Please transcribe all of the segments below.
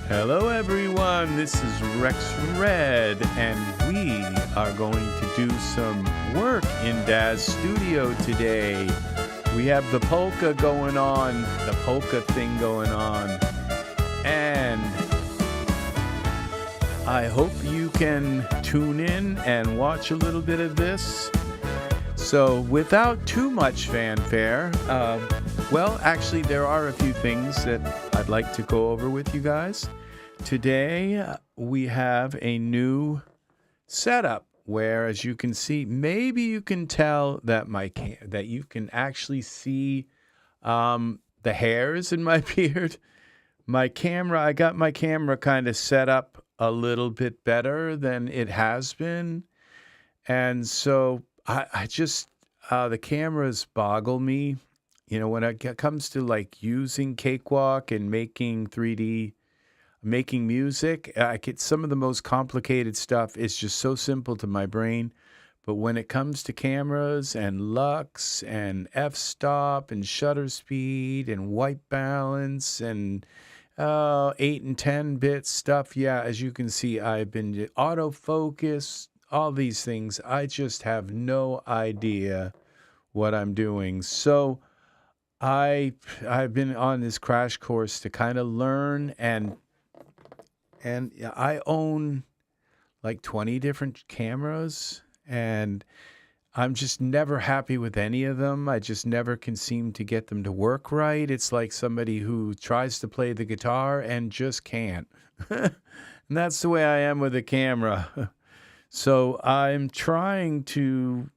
Hello everyone, this is RexRed, and we are going to do some work in Daz Studio today. We have the polka going on, the polka thing going on, and I hope you can tune in and watch a little bit of this. So without too much fanfare, well, actually there are a few things that I'd like to go over with you guys. Today we have a new setup where, as you can see, maybe you can tell that that you can actually see the hairs in my beard. I got my camera kind of set up a little bit better than it has been, and so I just the cameras boggle me. You know, when it comes to like using Cakewalk and making music, I get some of the most complicated stuff. It's just so simple to my brain. But when it comes to cameras and lux and f-stop and shutter speed and white balance and 8 and 10 bit stuff, yeah, as you can see, I've been autofocus, all these things. I just have no idea what I'm doing. So I've been on this crash course to kind of learn, and I own like 20 different cameras, and I'm just never happy with any of them. I just never can seem to get them to work right. It's like somebody who tries to play the guitar and just can't. And that's the way I am with a camera. So I'm trying to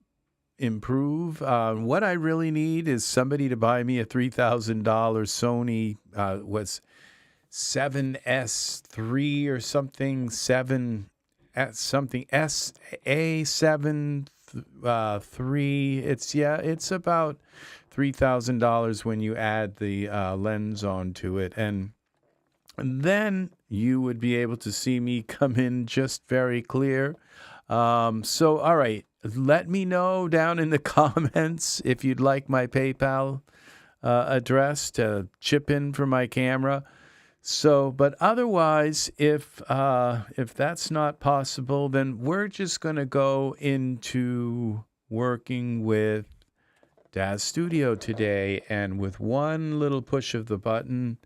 improve. What I really need is somebody to buy me a $3,000 Sony, 7S3 or something, SA7 3. It's about $3,000 when you add the lens onto it, and then you would be able to see me come in just very clear. So all right, let me know down in the comments if you'd like my PayPal address to chip in for my camera. So, but otherwise, if that's not possible, then we're just going to go into working with Daz Studio today. And with one little push of the button,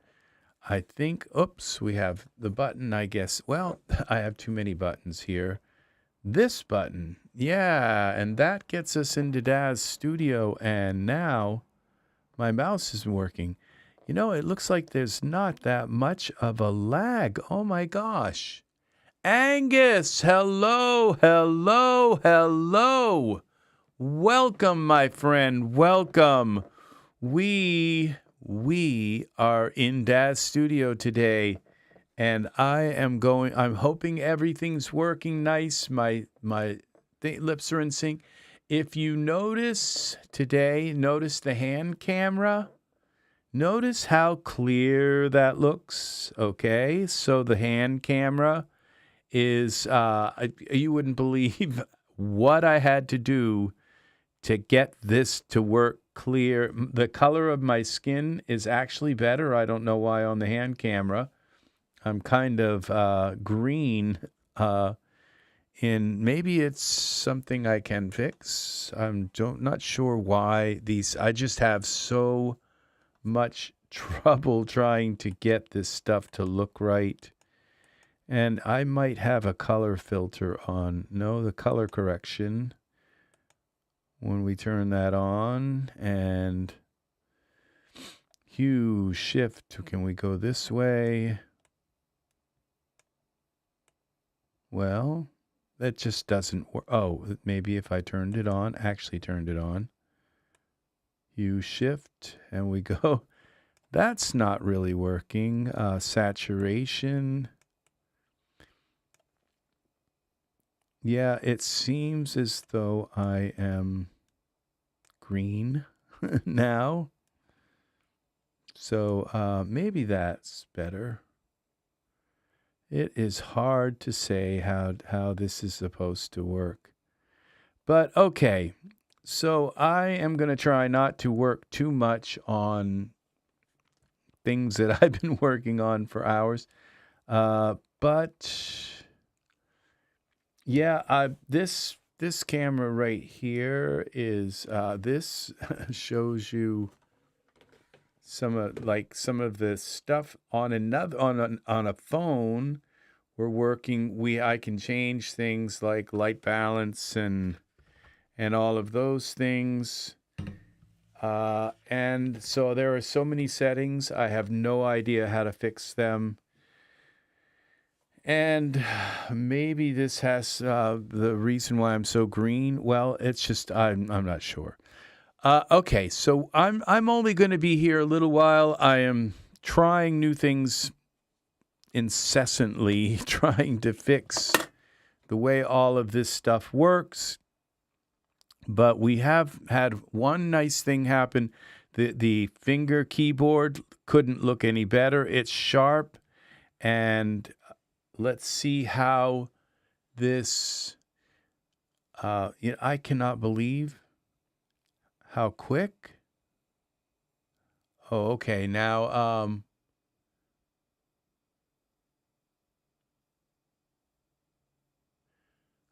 I think, oops, we have the button, I guess. Well, I have too many buttons here. This button, yeah, and that gets us into Daz Studio. And now my mouse isn't working. You know, it looks like there's not that much of a lag. Oh my gosh. Angus, hello, hello, hello. Welcome, my friend, welcome. We are in Daz Studio today, and I'm hoping everything's working nice. My lips are in sync. If you notice today, notice the hand camera. Notice how clear that looks, okay? So the hand camera is, you wouldn't believe what I had to do to get this to work clear. The color of my skin is actually better. I don't know why on the hand camera. I'm kind of green, maybe it's something I can fix. I'm not sure why I just have so much trouble trying to get this stuff to look right. And I might have a color filter on. No, the color correction. When we turn that on, and hue shift, can we go this way? Well, that just doesn't work. Oh, maybe if I turned it on, actually turned it on. Hue shift, and we go. That's not really working. Saturation. Yeah, it seems as though I am green now. So maybe that's better. It is hard to say how this is supposed to work. But okay. So I am going to try not to work too much on things that I've been working on for hours. But yeah, this camera right here is this shows you some of the stuff on another on a phone. We're working. I can change things like light balance and all of those things. And so there are so many settings. I have no idea how to fix them. And maybe this has the reason why I'm so green. Well, it's just I'm not sure. Okay, so I'm only going to be here a little while. I am trying new things incessantly, trying to fix the way all of this stuff works. But we have had one nice thing happen. The finger keyboard couldn't look any better. It's sharp. And let's see how this, I cannot believe how quick. Oh, okay. Now, all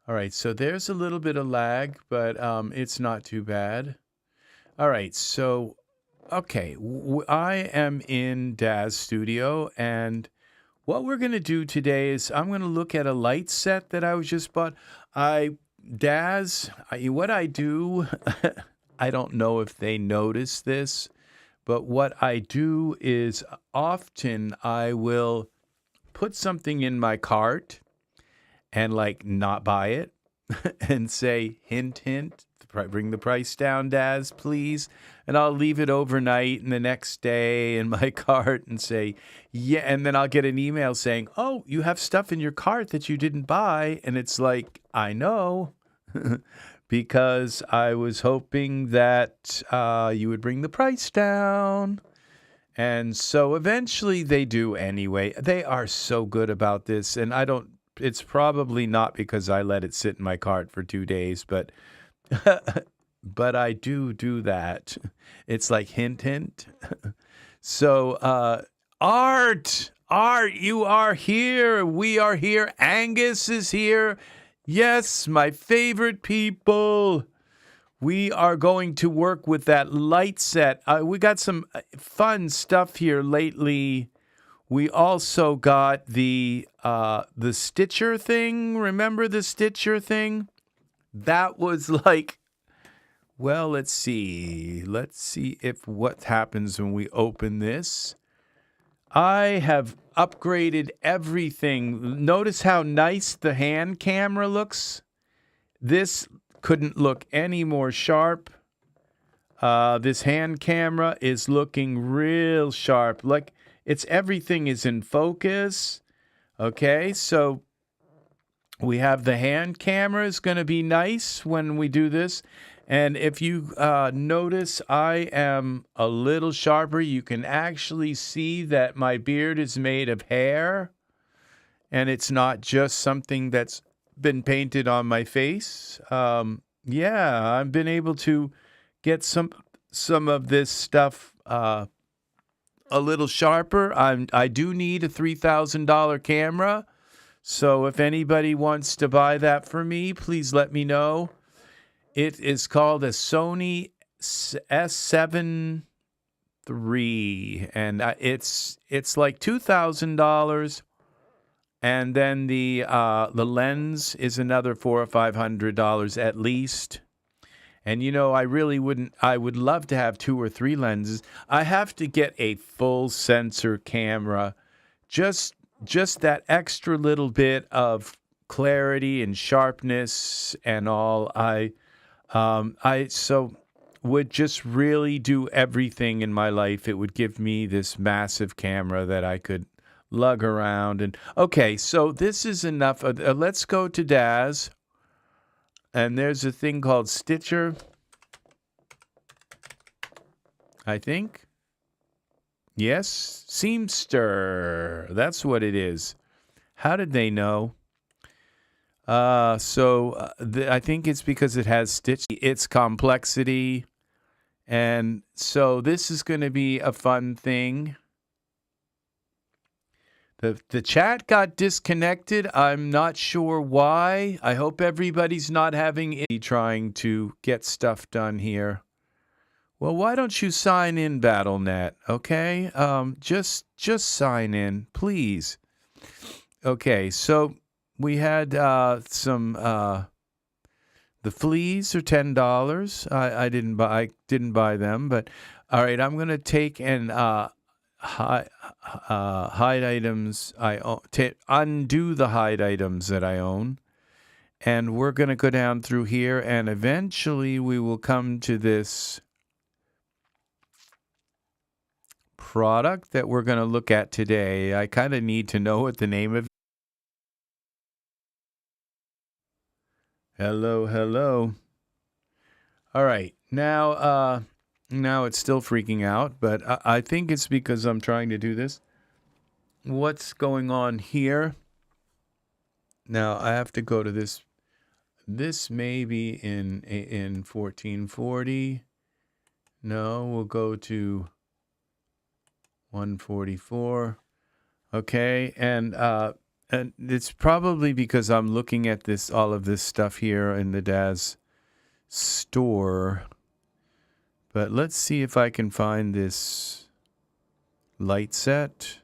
right. So there's a little bit of lag, but it's not too bad. All right. So, okay. I am in Daz Studio, and what we're going to do today is I'm going to look at a light set that I was just bought. What I do, I don't know if they notice this, but what I do is often I will put something in my cart and not buy it and say, hint, hint, bring the price down, Daz, please. And I'll leave it overnight and the next day in my cart and say, yeah. And then I'll get an email saying, oh, you have stuff in your cart that you didn't buy. And it's like, I know, because I was hoping that you would bring the price down. And so eventually they do anyway. They are so good about this. And it's probably not because I let it sit in my cart for 2 days, but but I do that. It's like hint, hint. So, Art, you are here. We are here. Angus is here. Yes, my favorite people. We are going to work with that light set. We got some fun stuff here lately. We also got the Stitcher thing. Remember the Stitcher thing? That was well, let's see. Let's see if what happens when we open this. I have upgraded everything. Notice how nice the hand camera looks. This couldn't look any more sharp. This hand camera is looking real sharp. Everything is in focus. Okay, so we have the hand camera is going to be nice when we do this. And if you notice, I am a little sharper. You can actually see that my beard is made of hair. And it's not just something that's been painted on my face. Yeah, I've been able to get some of this stuff a little sharper. I do need a $3,000 camera. So if anybody wants to buy that for me, please let me know. It is called a Sony S7 III, and it's like $2,000. And then the lens is another $400 or $500 at least. And I would love to have 2 or 3 lenses. I have to get a full sensor camera. Just that extra little bit of clarity and sharpness and all. I would just really do everything in my life. It would give me this massive camera that I could lug around. And okay, so this is enough. Let's go to Daz. And there's a thing called Stitcher, I think. Yes, Seamster. That's what it is. How did they know? I think it's because it has its complexity. And so this is going to be a fun thing. The chat got disconnected. I'm not sure why. I hope everybody's not having trying to get stuff done here. Well, why don't you sign in, BattleNet? Okay, just sign in, please. Okay, so we had some. The fleas are $10. I didn't buy them, but all right. I'm gonna take and hide items I own. Undo the hide items that I own, and we're gonna go down through here, and eventually we will come to this product that we're gonna look at today. I kind of need to know what the name of. Hello. All right, now it's still freaking out, but I think it's because I'm trying to do this. What's going on here? Now I have to go to this. This may be in 1440. No, we'll go to 144. Okay, and it's probably because I'm looking at all of this stuff here in the Daz store. But let's see if I can find this light set.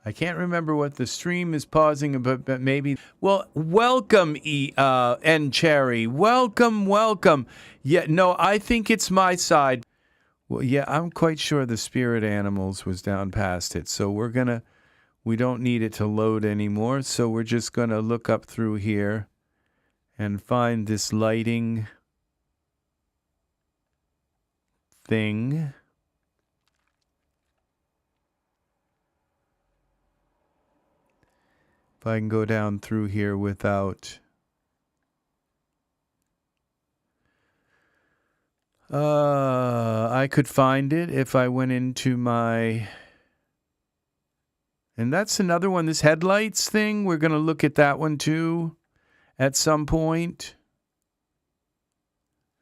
I can't remember what the stream is pausing, but maybe. Well, welcome, N Cherry. Welcome. Yeah, no, I think it's my side. Well, yeah, I'm quite sure the Spirit Animals was down past it. So we don't need it to load anymore. So we're just gonna look up through here and find this lighting thing. If I can go down through here without I could find it if I went into my, and that's another one, this headlights thing. We're going to look at that one too at some point.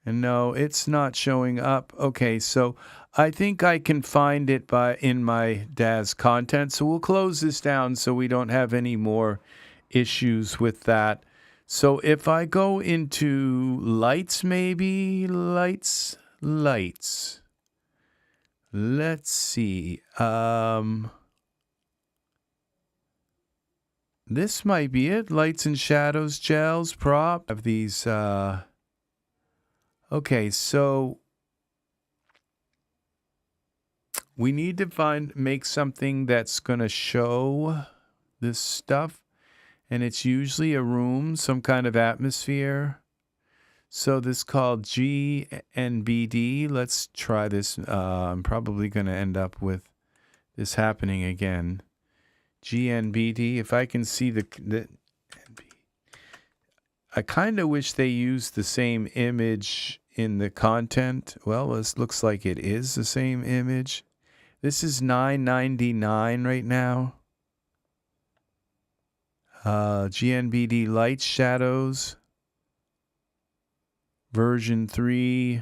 And no, it's not showing up. Okay, so I think I can find it in my Daz content. So we'll close this down so we don't have any more issues with that. So if I go into lights, maybe lights. Let's see. This might be it. Lights and shadows, gels, prop. Have these. Okay, so we need to make something that's going to show this stuff. And it's usually a room, some kind of atmosphere. So this is called GNBD. Let's try this. I'm probably going to end up with this happening again. GNBD. If I can see I kind of wish they used the same image in the content. Well, this looks like it is the same image. This is $9.99 right now. GNBD lights, shadows, version 3.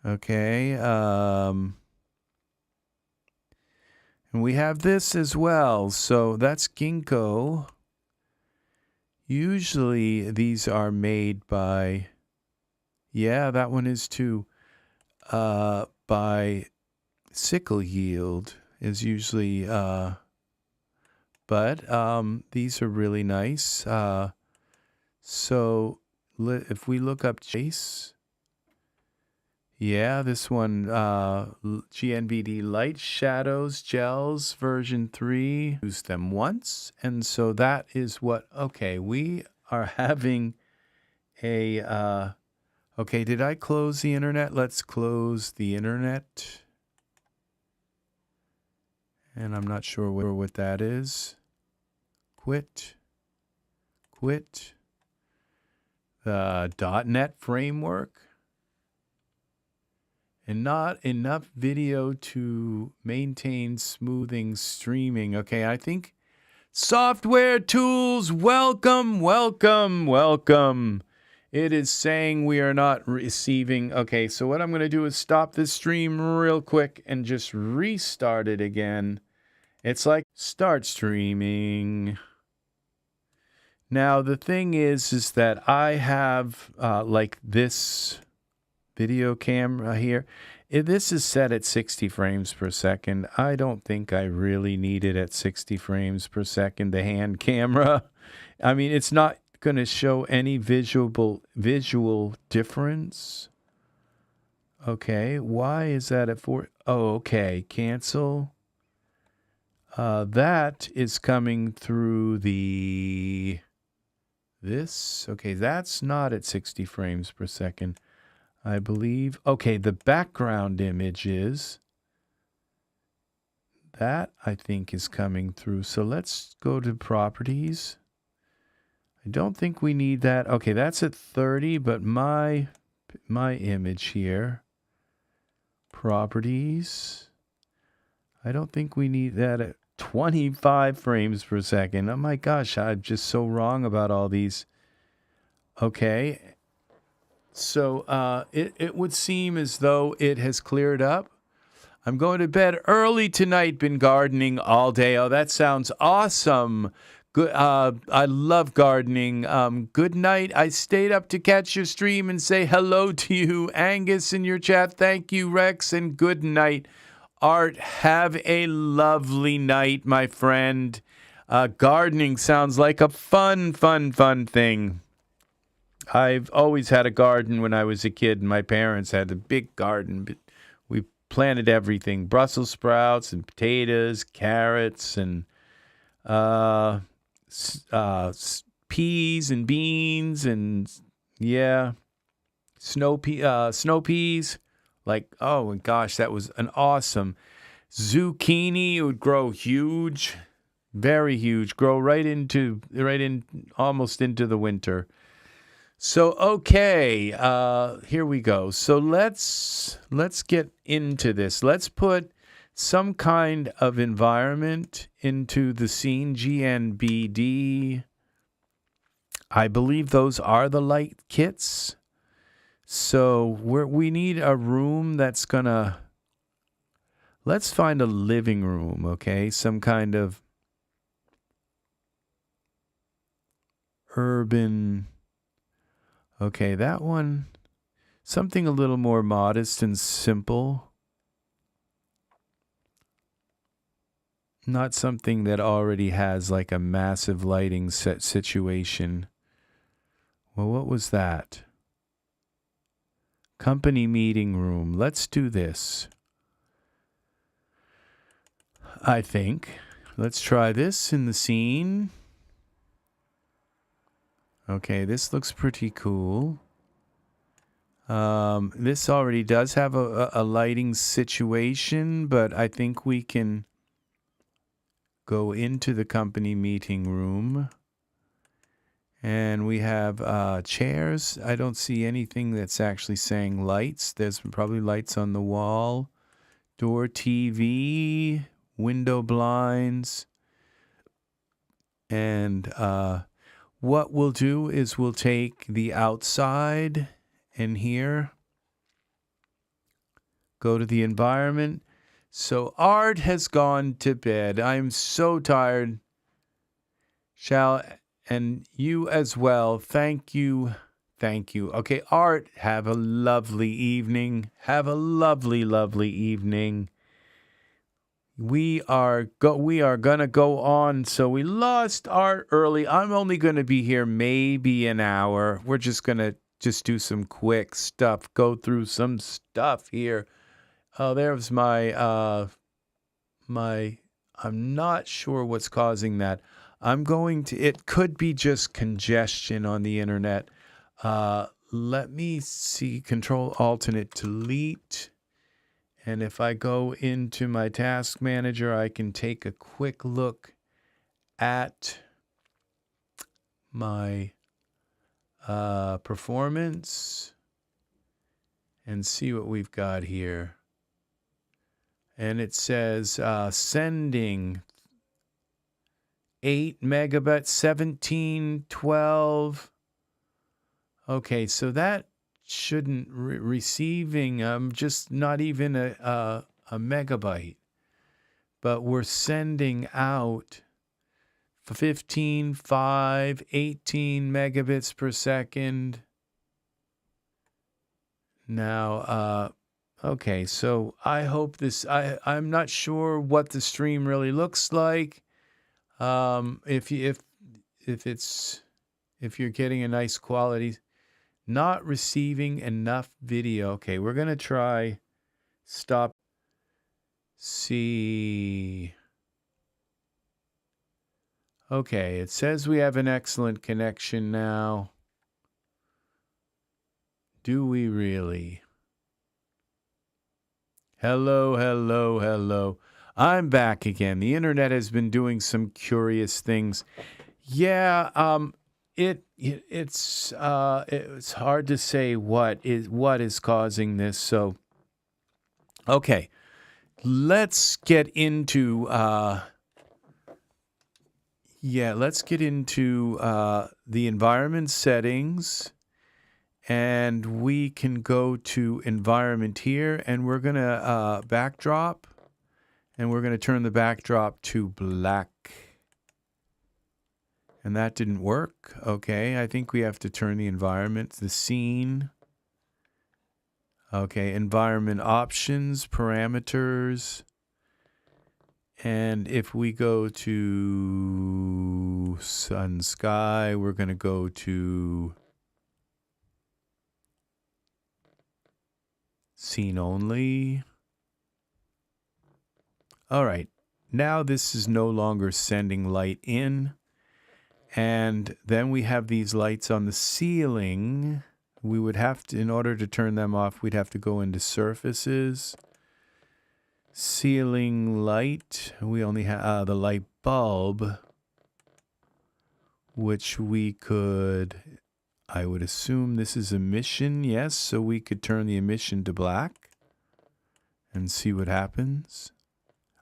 Okay. And we have this as well. So that's ginkgo. Usually these are made by, yeah, that one is too, by Sickle Yield is usually, but these are really nice. So if we look up Chase, yeah, this one, GNBD light shadows, gels, version 3. Use them once. And so that is what, okay, we are having a, okay, did I close the internet? Let's close the internet. And I'm not sure what that is. Quit. The .NET framework. And not enough video to maintain smoothing streaming. Okay, I think software tools, welcome. It is saying we are not receiving. Okay, so what I'm going to do is stop this stream real quick and just restart it again. It's like start streaming. Now, the thing is that I have like this video camera here. This is set at 60 frames per second. I don't think I really need it at 60 frames per second, the hand camera. I mean, it's not going to show any visual difference. Okay, why is that at 4? Oh, okay, cancel. That is coming through this. Okay, that's not at 60 frames per second, I believe. Okay, the background image is. That, I think, is coming through. So let's go to properties. I don't think we need that. Okay, that's at 30, but my image here. Properties. I don't think we need that at 25 frames per second. Oh my gosh, I'm just so wrong about all these. Okay. So it would seem as though it has cleared up. I'm going to bed early tonight, been gardening all day. Oh, that sounds awesome. Good. I love gardening. Good night. I stayed up to catch your stream and say hello to you, Angus, in your chat. Thank you, Rex, and good night. Art, have a lovely night, my friend. Gardening sounds like a fun thing. I've always had a garden when I was a kid. My parents had a big garden, but we planted everything. Brussels sprouts and potatoes, carrots, and peas and beans, and yeah, snow peas. Like, oh my gosh, that was an awesome zucchini. It would grow huge, very huge, grow right in almost into the winter. So okay, here we go. So let's get into this. Let's put some kind of environment into the scene. GNBD. I believe those are the light kits. So we need a room that's gonna. Let's find a living room, okay? Some kind of urban. Okay, that one. Something a little more modest and simple. Not something that already has like a massive lighting set situation. Well, what was that? Company meeting room. Let's do this. I think. Let's try this in the scene. Okay, this looks pretty cool. This already does have a lighting situation, but I think we can go into the company meeting room. And we have chairs. I don't see anything that's actually saying lights. There's probably lights on the wall. Door, TV, window blinds. And what we'll do is we'll take the outside and here. Go to the environment. So Art has gone to bed. I'm so tired. And you as well. Thank you. Thank you. Okay, Art, have a lovely evening. Have a lovely, lovely evening. We are going to go on. So we lost Art early. I'm only going to be here maybe an hour. We're just going to do some quick stuff. Go through some stuff here. Oh, there's my I'm not sure what's causing that. It could be just congestion on the internet. Let me see, Control Alternate Delete. And if I go into my task manager, I can take a quick look at my performance and see what we've got here. And it says sending 8 megabytes, 1712. Okay, so that shouldn't receiving just not even a megabyte. but we're sending out 15, 5, 18 megabits per second. Now, okay, so I hope this, I'm not sure what the stream really looks like. If you're getting a nice quality, not receiving enough video. Okay, we're gonna try stop. See. Okay, it says we have an excellent connection now. Do we really? Hello, hello, hello. I'm back again. The internet has been doing some curious things. Yeah, it's hard to say what is causing this. So, okay, let's get into the environment settings, and we can go to environment here, and we're gonna backdrop, and we're gonna turn the backdrop to black. And that didn't work. Okay, I think we have to turn the environment, the scene. Okay, environment options, parameters. And if we go to sun, sky, we're going to go to scene only. All right, now this is no longer sending light in. And then we have these lights on the ceiling. We would have to, in order to turn them off, we'd have to go into surfaces. Ceiling light. We only have the light bulb, which we could, I would assume this is emission. Yes, so we could turn the emission to black and see what happens.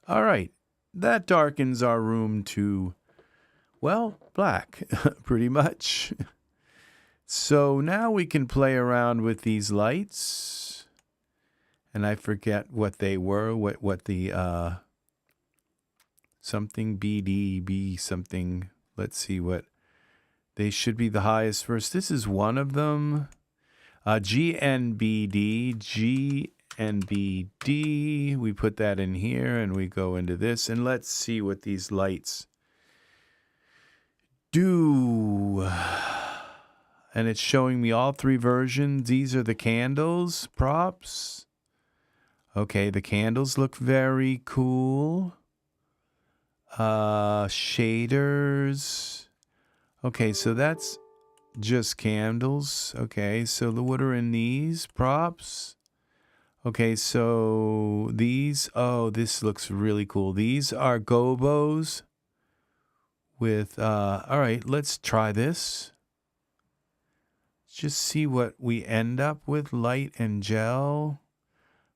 All right, that darkens our room to, well, black, pretty much. So now we can play around with these lights. And I forget what they were, what the, something BDB something. Let's see what, they should be the highest first. This is one of them. GNBD. We put that in here and we go into this. And let's see what these lights do. And it's showing me all three versions. These are the candles, props. Okay, the candles look very cool. Shaders. Okay, so that's just candles. Okay, so what are in these props? Okay, so these, oh, this looks really cool. These are gobos with, all right, let's try this. Just see what we end up with, light and gel.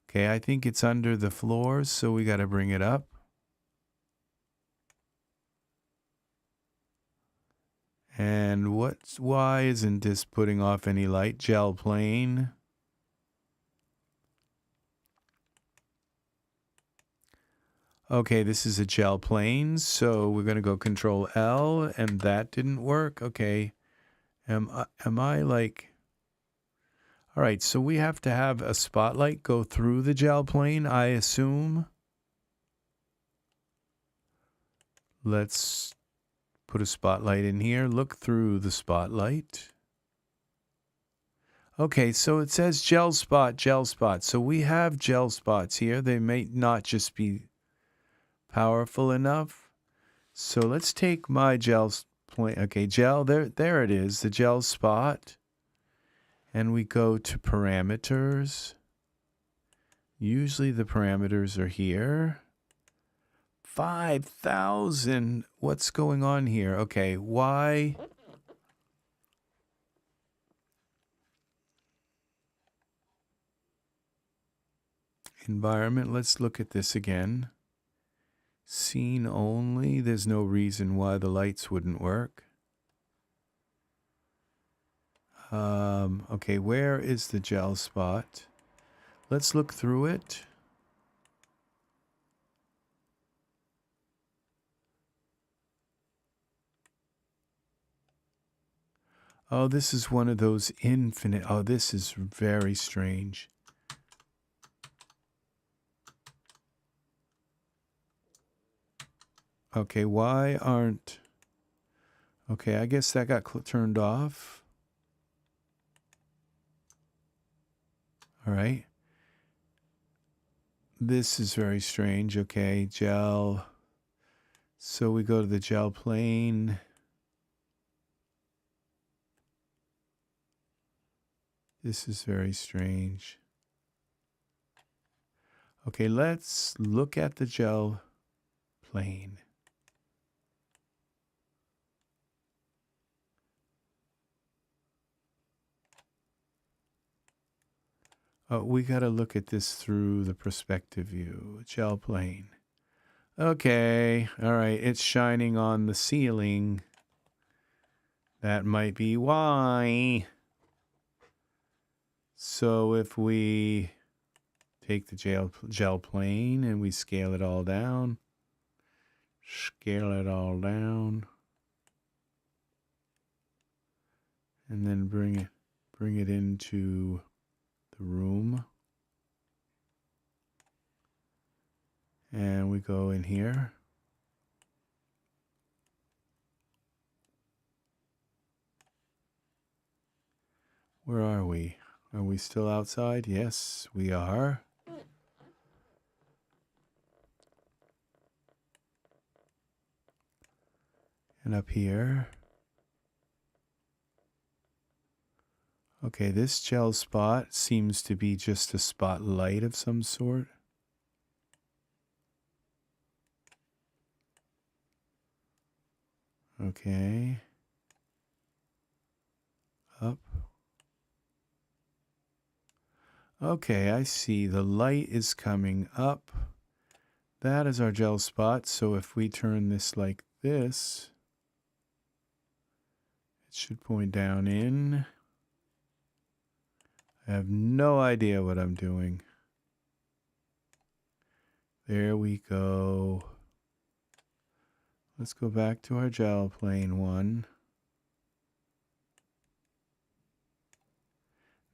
Okay, I think it's under the floors, so we got to bring it up. And why isn't this putting off any light? Gel plane. Okay, this is a gel plane, so we're going to go Control L, and that didn't work. Okay, am I like... All right, so we have to have a spotlight go through the gel plane, I assume. Let's put a spotlight in here. Look through the spotlight. Okay, so it says gel spot, gel spot. So we have gel spots here. They may not just be powerful enough. So let's take my gel plane. Okay, gel, there it is, the gel spot. And we go to parameters. Usually the parameters are here. 5,000. What's going on here? Okay, why? Environment, let's look at this again. Scene only. There's no reason why the lights wouldn't work. Okay, where is the gel spot? Let's look through it. Oh, this is one of those infinite. Oh, this is very strange. Okay, why aren't... Okay, I guess that got turned off. All right. This is very strange. Okay, gel. So we go to the gel plane. This is very strange. Okay, let's look at the gel plane. Oh, we got to look at this through the perspective view. Gel plane. Okay, all right, it's shining on the ceiling. That might be why. So if we take the gel plane and we scale it all down, and then bring it into the room, and we go in here. Where are we? Are we still outside? Yes, we are. And up here. Okay, this gel spot seems to be just a spotlight of some sort. Okay. Up. Okay, I see. The light is coming up. That is our gel spot. So if we turn this like this, it should point down in. I have no idea what I'm doing. There we go. Let's go back to our gel plane one.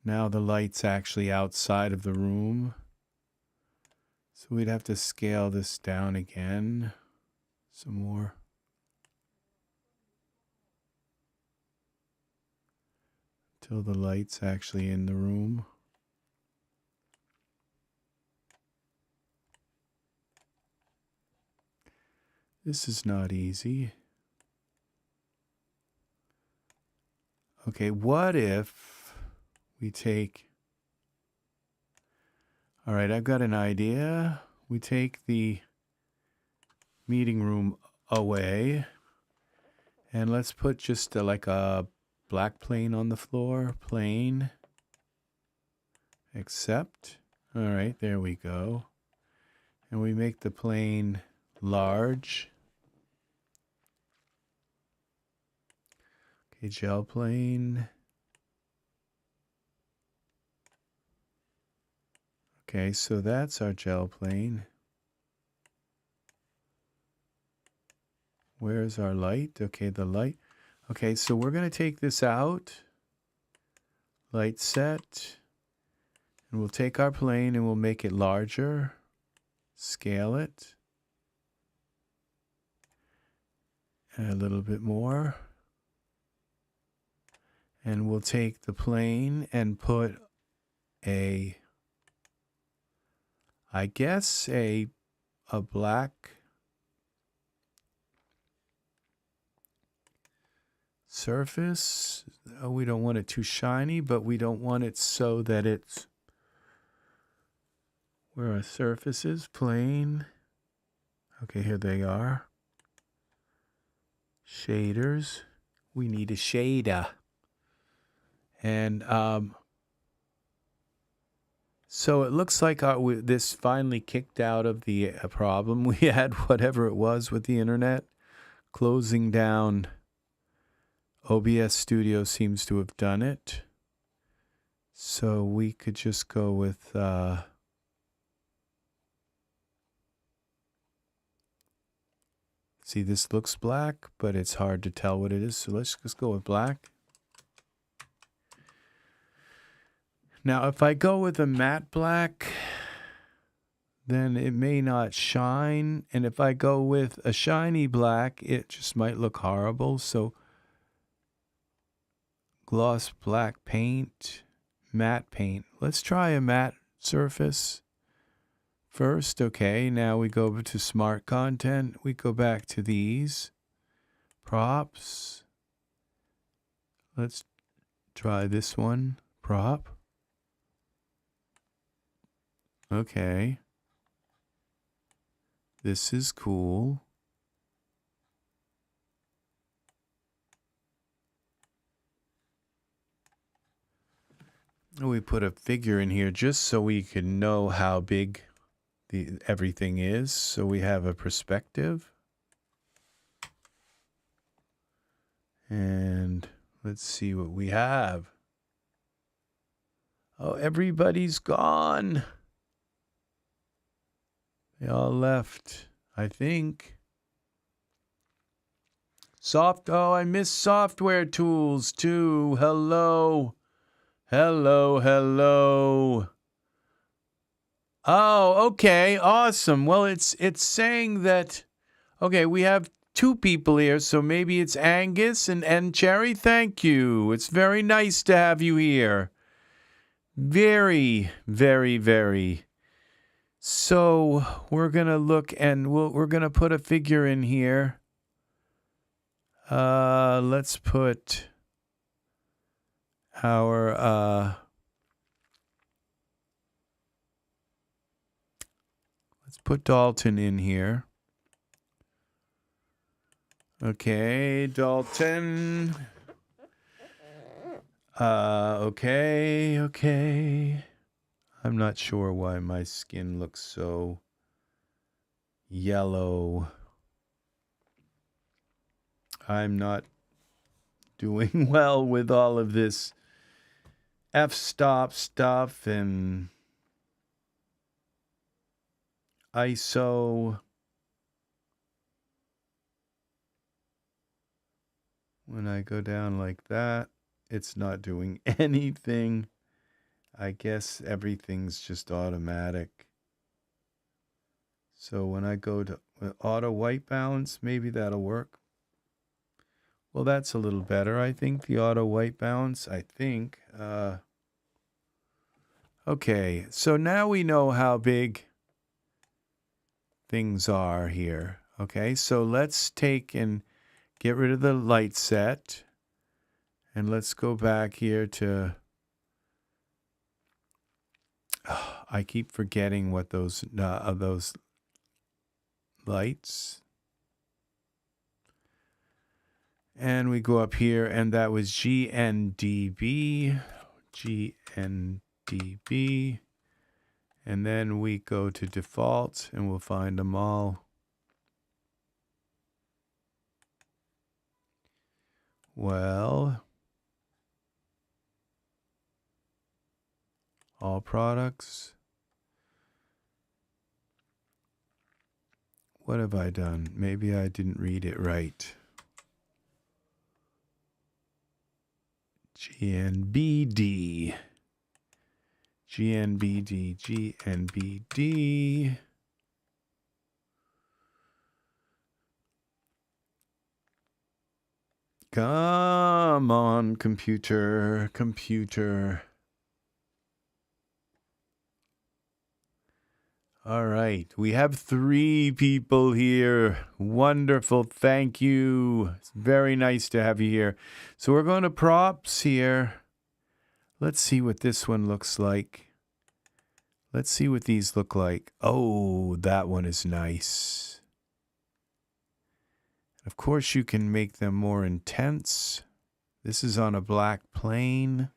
Now the light's actually outside of the room. So we'd have to scale this down again. Some more. Till the light's actually in the room. This is not easy. Okay, what if we take... All right, I've got an idea. We take the meeting room away. And let's put just like a black plane on the floor. Plane. Accept. All right, there we go. And we make the plane large. Okay, gel plane. Okay, so that's our gel plane. Where's our light? Okay, the light. Okay, so we're going to take this out. Light set. And we'll take our plane and we'll make it larger. Scale it. And a little bit more. And we'll take the plane and put a, I guess, a black surface. Oh, we don't want it too shiny, but we don't want it so that it's where our surface is. Plane. Okay, here they are. Shaders. We need a shader. And so it looks like this finally kicked out of the problem we had, whatever it was with the internet. Closing down OBS Studio seems to have done it. So we could just go with... see, this looks black, but it's hard to tell what it is. So let's just go with black. Now, if I go with a matte black, then it may not shine. And if I go with a shiny black, it just might look horrible. So gloss black paint, matte paint. Let's try a matte surface first. Okay, now we go over to smart content. We go back to these props. Let's try this one, prop. Okay. This is cool. We put a figure in here just so we can know how big everything is, so we have a perspective. And let's see what we have. Oh, everybody's gone. They all left, I think. Oh, I missed software tools too. Hello. Hello, hello. Oh, okay, awesome. Well, it's saying that, okay, we have two people here, so maybe it's Angus and Cherry. Thank you. It's very nice to have you here. Very, very, very. So we're going to look and we're going to put a figure in here. Let's put our, let's put Dalton in here. Okay, Dalton. Okay. I'm not sure why my skin looks so yellow. I'm not doing well with all of this f-stop stuff and ISO. When I go down like that, it's not doing anything. I guess everything's just automatic. So when I go to auto white balance, maybe that'll work. Well, that's a little better. I think the auto white balance, okay, so now we know how big things are here. Okay, so let's take and get rid of the light set. And let's go back here to... I keep forgetting what those lights. And we go up here, and that was GNDB. And then we go to default, and we'll find them all. Well, all products. What have I done? Maybe I didn't read it right. GNBD. Come on, computer. All right, we have 3 people here. Wonderful, thank you. It's very nice to have you here. So we're going to props here. Let's see what this one looks like. Let's see what these look like. Oh, that one is nice. Of course, you can make them more intense. This is on a black plane.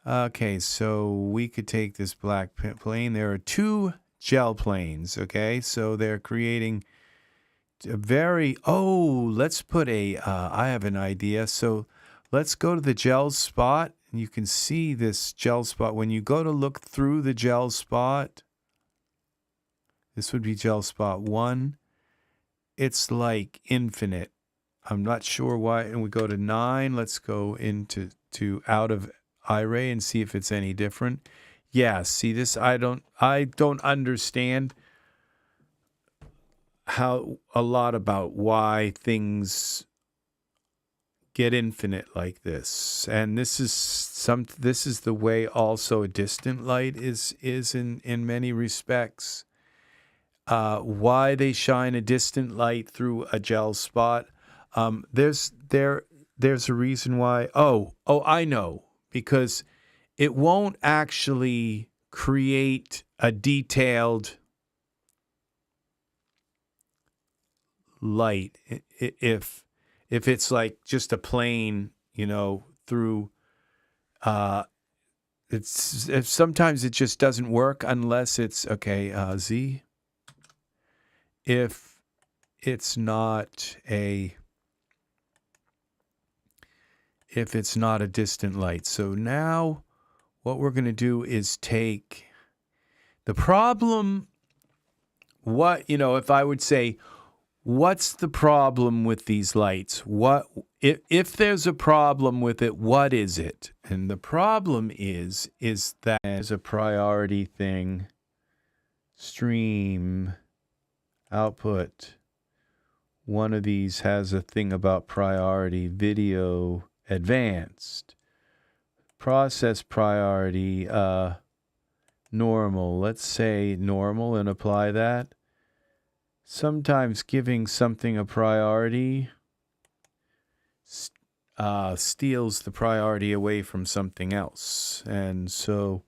Okay, so we could take this black plane. There are 2 gel planes, okay? So they're creating a very... Oh, let's put a... I have an idea. So let's go to the gel spot. And you can see this gel spot. When you go to look through the gel spot, this would be gel spot 1. It's like infinite. I'm not sure why. And we go to 9. Let's go into out of Iray and see if it's any different. Yeah, see this? I don't understand how a lot about why things get infinite like this. And this is the way also a distant light is in many respects. Why they shine a distant light through a gel spot. There's a reason why. Oh, I know. Because it won't actually create a detailed light if it's like just a plain, through. Sometimes it just doesn't work unless it's Z. If it's not a distant light. So now what we're going to do is take the problem. If I would say, what's the problem with these lights? If there's a problem with it, what is it? And the problem is that there's a priority thing. Stream output. One of these has a thing about priority. Video advanced. Process priority. Normal. Let's say normal and apply that. Sometimes giving something a priority steals the priority away from something else. And so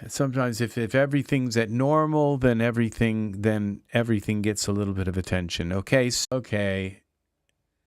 sometimes if everything's at normal, then everything gets a little bit of attention. Okay,